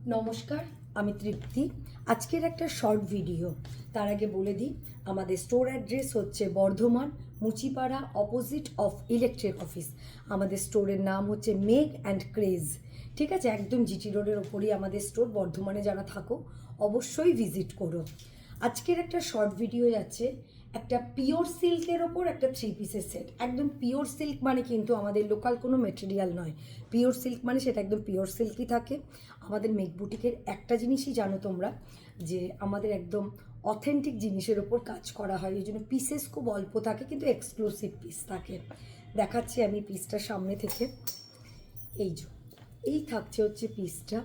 নমস্কার, আমি তৃপ্তি। আজকের একটা শর্ট ভিডিও। তার আগে বলে দিই, আমাদের স্টোর অ্যাড্রেস হচ্ছে Bardhaman Muchipara, opposite of electric office. আমাদের স্টোরের নাম হচ্ছে মেগ অ্যান্ড ক্রেজ। ঠিক আছে, একদম জিটি রোডের ওপরই আমাদের স্টোর। বর্ধমানে যারা থাকো অবশ্যই ভিজিট করো। আজকের একটা শর্ট ভিডিও যাচ্ছে একটা পিওর সিল্কের ওপর একটা 3 পিসের সেট। একদম পিওর সিল্ক মানে কিন্তু আমাদের লোকাল কোনো মেটেরিয়াল নয়। পিওর সিল্ক মানে সেটা একদম পিওর সিল্কই থাকে। আমাদের মেক বুটিকের একটা জিনিসই জানো তোমরা, যে আমাদের একদম অথেন্টিক জিনিসের ওপর কাজ করা হয়। এই জন্য পিসেস খুব অল্প থাকে, কিন্তু এক্সক্লুসিভ পিস থাকে। দেখাচ্ছি আমি পিসটা সামনে থেকে। এই থাকছে হচ্ছে পিসটা,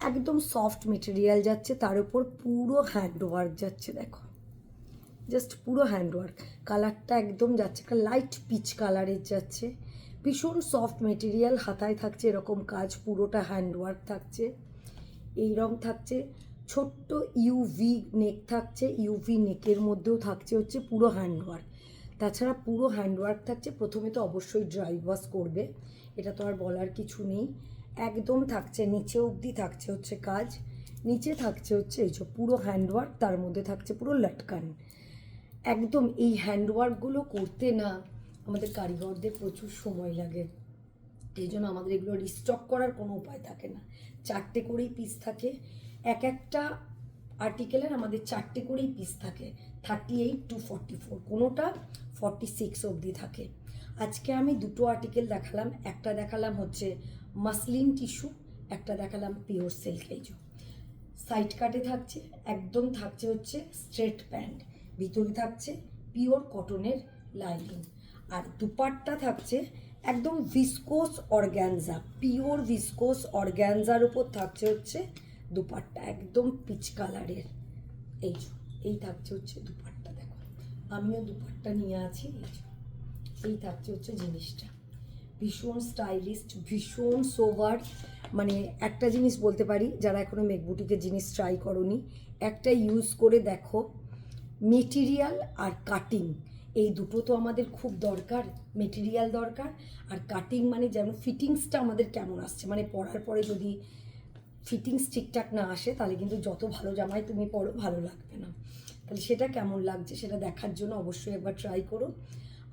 একদম সফট মেটেরিয়াল যাচ্ছে, তার উপর পুরো হ্যান্ডওয়ার্ক যাচ্ছে। দেখো, জাস্ট পুরো হ্যান্ডওয়ার্ক। কালারটা একদম যাচ্ছে একটা লাইট পিচ কালারের যাচ্ছে, ভীষণ সফট মেটেরিয়াল। হাতায় থাকছে এরকম কাজ, পুরোটা হ্যান্ডওয়ার্ক থাকছে। এই রং থাকছে, ছোট্ট ইউভি নেক থাকছে। ইউভি নেকের মধ্যেও থাকছে হচ্ছে পুরো হ্যান্ডওয়ার্ক। তাছাড়া পুরো হ্যান্ডওয়ার্ক থাকছে। প্রথমে তো অবশ্যই ড্রাই ওয়াশ করবে, এটা তো আর বলার কিছু নেই। একদম থাকছে নিচে অবধি থাকছে হচ্ছে কাজ। নিচে থাকছে হচ্ছে এই যে পুরো হ্যান্ডওয়ার্ক, তার মধ্যে থাকছে পুরো লটকান। একদম এই হ্যান্ডওয়ার্কগুলো করতে না আমাদের কারিগরদের প্রচুর সময় লাগে। এই জন্য আমাদের এগুলো রিস্টক করার কোনো উপায় থাকে না। 4টে করেই পিস থাকে, এক একটা আর্টিকেলের আমাদের 4টে করেই পিস থাকে। 38 to 44, কোনোটা 46 অবধি থাকে। আজকে আমি দুটো আর্টিকেল দেখালাম। একটা দেখালাম হচ্ছে মাসলিন টিস্যু, একটা দেখালাম পিওর সিল্ক। এই যে সাইড কাটে থাকছে, একদম থাকছে হচ্ছে স্ট্রেট প্যান্ট, ভিতরে থাকছে পিওর কটনের লাইনিং। আর দুপাট্টা থাকছে একদম ভিসকোস অর্গ্যানজা, পিওর ভিসকোস অর্গ্যানজার উপর থাকছে হচ্ছে দুপাট্টা, একদম পিচ কালারের। এই থাকছে হচ্ছে দুপাট্টা। দেখো, আমিও দুপাট্টা নিয়ে আছি। এই থাকছে হচ্ছে জিনিসটা, ভীষণ স্টাইলিস্ট, ভীষণ সোভার। মানে একটা জিনিস বলতে পারি, যারা এখনও মেকবুটিকের জিনিস ট্রাই করনি, একটা ইউজ করে দেখো। মেটেরিয়াল আর কাটিং, এই দুটো তো আমাদের খুব দরকার। মেটেরিয়াল দরকার, আর কাটিং মানে যেন ফিটিংসটা আমাদের কেমন আসছে, মানে পরার পরে যদি ফিটিংস ঠিকঠাক না আসে তাহলে কিন্তু যত ভালো জামাই তুমি পরো ভালো লাগবে না। তাহলে সেটা কেমন লাগছে সেটা দেখার জন্য অবশ্যই একবার ট্রাই করো।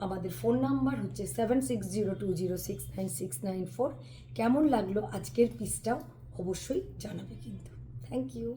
আমাদের ফোন নাম্বার হচ্ছে 7602069694। কেমন লাগলো আজকের পিসটাও অবশ্যই জানাবে কিন্তু। Thank you.